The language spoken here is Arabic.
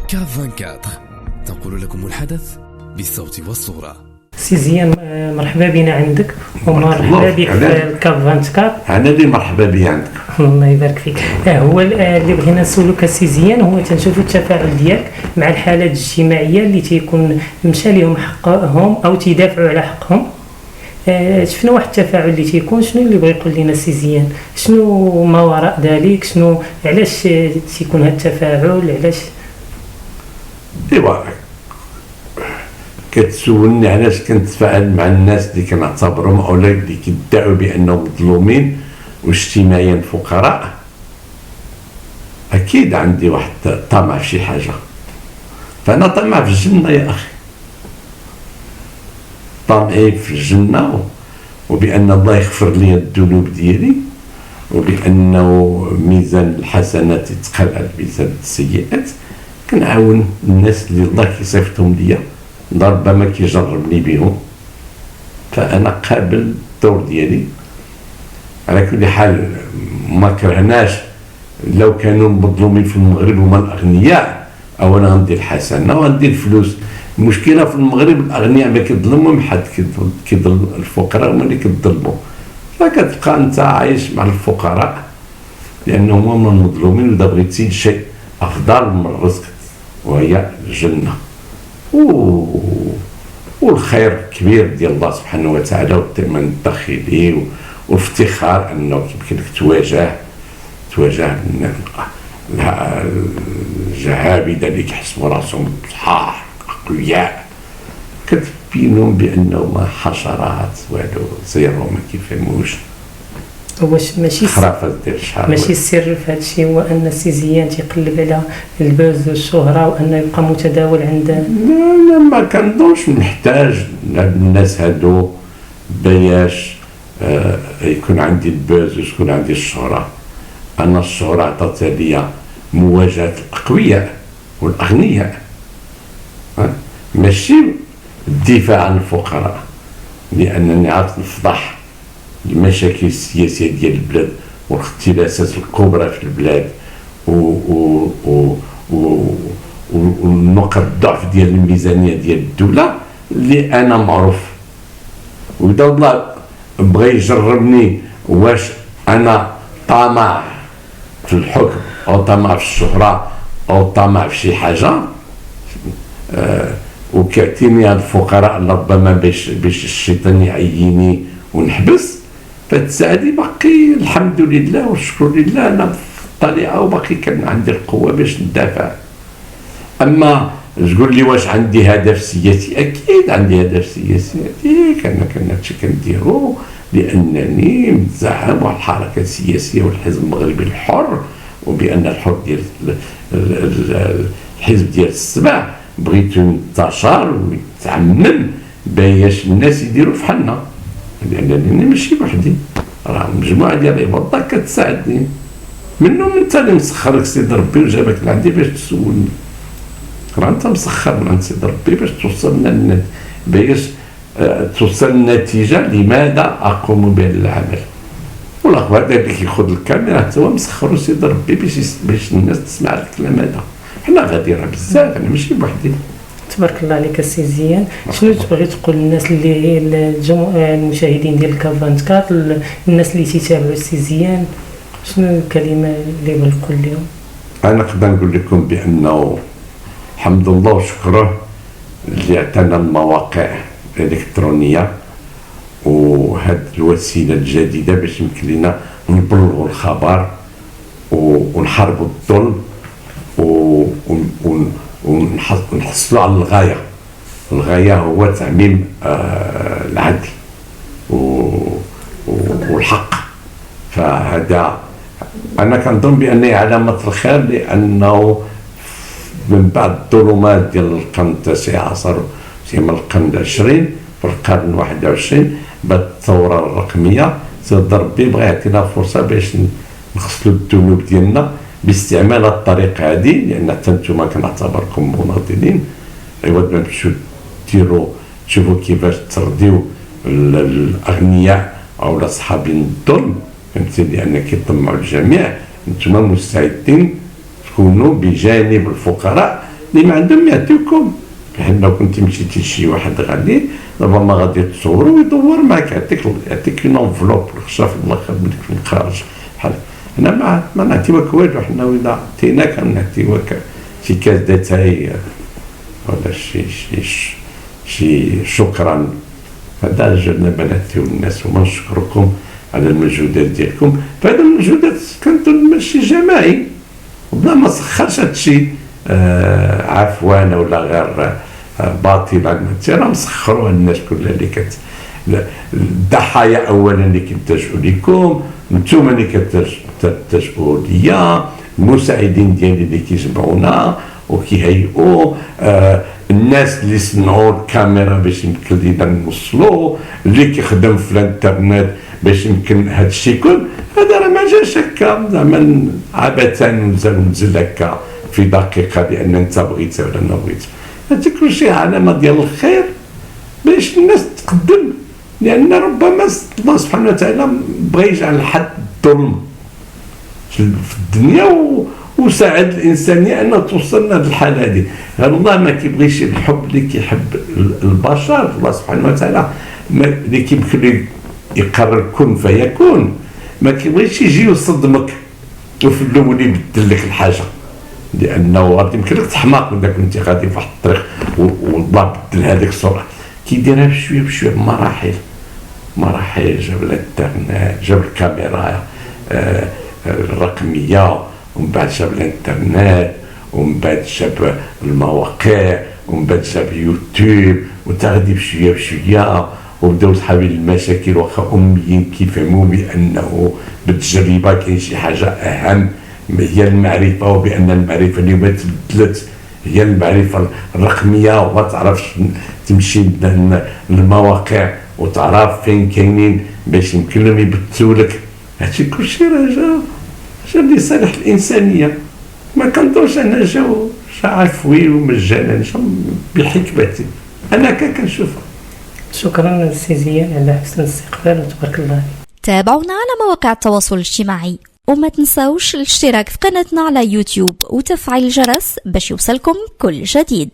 كاف 24 تنقل لكم الحدث بالصوت والصورة. سي زيان، مرحبا بنا عندك ومرحبا بك في الكاف 24. أنا اللي مرحبا بي عندك. الله يبارك فيك. هو اللي بغينا نسولك سي زيان، هو تنشوفوا التفاعل ديالك مع الحالات الاجتماعيه اللي تيكون مشى لهم حقهم او تيدافعوا على حقهم. شفنا واحد التفاعل اللي تيكون، شنو اللي بغى يقول لنا سي زيان؟ شنو ما وراء ذلك؟ شنو علاش تيكون هذا التفاعل؟ علاش؟ ايوا كتسولني علاش كنتفاعل مع الناس اللي كنعتبرهم او اللي كيدعوا بانهم مظلومين واجتماعيا فقراء. اكيد عندي واحد طمع في شي حاجه، فانا طمع في الجنه يا اخي، طمعي في الجنه وبان الله يغفر لي الذنوب ديالي، وبانه ميزان الحسنات يتقل على ميزان السيئات. كنعاون الناس اللي الله كيصيفطهم ليا، ربما كيجربني بهم، فانا قابل الدور ديالي. على كل حال ما كرهناش لو كانوا مظلومين في المغرب هما الاغنياء، او انا غندير الحسنه وغندير الفلوس. المشكله في المغرب الاغنياء ما كيظلمهم حد، كيظلم الفقراء هما اللي كيظلموا. فكتبقى انت عايش مع الفقراء لانهم هما المظلومين، واذا بغيتي شيء افضل من الرزق وهي الجنه والخير كبير ديال الله سبحانه وتعالى، والثمن الداخلي وافتخار انه يمكن لك تواجه الجهابذه اللي كيحسبوا راسهم صحاح اقوياء، كتبينهم بانهم حشرات والو زيرو ما كيفهموش. واش ماشي السر في هذا الشيء هو ان سي زيان تيقلب على البوز والشهره وانه يبقى متداول عند؟ لا ما كنظنش نحتاج الناس هادو باش يكون عندي البوز ويكون عندي الشهره. انا الشهره عطات لي مواجهه الاقوياء والاغنياء، ماشي الدفاع عن الفقراء، لانني عارف نفضح المشاكل السياسيه ديال البلاد والاختلاسات الكبرى في البلاد ونقط الضعف ديال الميزانيه ديال الدوله اللي انا معروف. واذا الله بغى يجربني واش انا طمع في الحكم او طمع في الشهره او طمع في شي حاجه، وكيعطيني الفقراء ربما باش الشيطان يعيني ونحبس، فتساعدي باقي الحمد لله والشكر لله انا في الطليعه وباقي كان عندي القوه باش ندافع. اما تقول لي واش عندي هدف سياسي؟ اكيد عندي هدف سياسي، انا كان هادشي كنديرو لانني متزعم واحد الحركه السياسيه والحزب المغربي الحر، وبان الحر ديال الحزب ديال السبع بغيتو ينتشر ويتعمم باش الناس يديروا فحالنا، لانني ماشي بوحدي، راه مجموعه ديال العباد كتساعدني، منهم انت اللي مسخرك سيدي ربي وجابك لعندي باش تسولني. راه انت مسخر من عند سيدي ربي باش توصلنا باش توصل النتيجه لماذا اقوم بهذا العمل. والاخبار هذا اللي كياخذ الكاميرا حتى هو مسخر سيدي ربي باش الناس تسمع الكلام هذا. حنا غاديين بزاف، انا ماشي بوحدي. تبارك الله عليك السي زيان. شنو تبغي تقول للناس اللي المشاهدين ديال الكاف 24، الناس اللي تيتابعوا السي زيان، شنو الكلمه اللي بغي تقول لهم؟ انا نقدر نقول لكم بانه الحمد لله وشكره اللي عطانا المواقع الالكترونيه وهاد الوسيله الجديده باش يمكن لنا نبلغوا الخبر ونحاربوا الظلم ونحصلوا على الغايه هو تعميم العدل والحق. فهذا انا كنظن بانه علامه الخير، لانه من بعد الظلمات ديال القرن التاسع عشر سيما القرن العشرين في القرن 21 بعد الثوره الرقميه سيدي ربي بغى يعطينا فرصه باش نغسلوا الذنوب ديالنا باستعمال الطريقه هذه، لان حتى نتوما كنعتبركم مناضلين. عوض ما تمشيو ديروا تشوفوا كيفاش ترديو الاغنياء او اصحابين الظلم، فهمتي، لان كيطمعوا الجميع. نتوما مستعدين تكونوا بجانب الفقراء اللي ما عندهم يعطيوكم. بحال لو كنت مشيتي لشي واحد غني دابا ما غادي تصورو ويدور معاك، يعطيك اون انفلوب خشاف الله خير منك من الخارج. بحال هنا ما نعطيوك والو، حنا وإذا عطيناك نعطيوك شي كاس داتاي ولا شي شكرا. هذا جرنا بناتي والناس، وما نشكركم على المجهودات ديالكم. فهذا المجهودات كانت ماشي جماعي، والله ما سخرش هادشي عفوانا ولا غير باطلا. راه مسخروها الناس كلها اللي كانت الضحايا اولا اللي كيلتجؤوا لكم، نتوما اللي كتلتجؤوا ليا، المساعدين ديالي اللي كيجمعونا وكيهيئوا، الناس اللي صنعوا الكاميرا باش يمكن لينا نوصلوا، اللي كيخدم في الانترنت باش يمكن هذا الشيء كل هذا راه ما جاش هكا زعما عبثا ننزل هكا في دقيقه لان انت بغيت ولا انا بغيت. هذا كلشي علامه ديال الخير باش الناس تقدم، لان ربما الله سبحانه وتعالى بغى يجعل حد الظلم في الدنيا وساعد الانسانيه ان توصلنا للحاله هذه. الله ما كيبغيش الحب اللي كيحب البشر، الله سبحانه وتعالى اللي كيمكن يقرر كن فيكون، ما كيبغيش يجي يصدمك وفي الاول يبدل لك الحاجه، لانه غادي يمكن لك تحماق اذا كنت غادي في واحد الطريق والله بدل هذيك السرعه. كيديرها بشويه بشويه مراحل، جاب الانترنت، جاب الكاميرا الرقميه، ومن بعد جاب الانترنت، ومن بعد جاب المواقع، ومن بعد جاب يوتيوب، وانت غادي بشويه بشويه وبداو صحابي المشاكل واخا اميين كيفهموا بانه بالتجربه كاين شي حاجه اهم هي المعرفه، وبان المعرفه اليوم تبدلت هي المعرفه الرقميه، وما تعرفش تمشي للمواقع وتعرف فين كاينين باش يمكن لهم يبثوا لك. هادشي كلشي راه جا لصالح الانسانيه، ما كنظنش انا جاو عفوي ومجانا، بحكمتي انا كنشوفها. شكرا سي زيان على حسن الاستقبال وتبارك الله. تابعونا على مواقع التواصل الاجتماعي، وما تنساوش الاشتراك في قناتنا على يوتيوب وتفعيل الجرس باش يوصلكم كل جديد.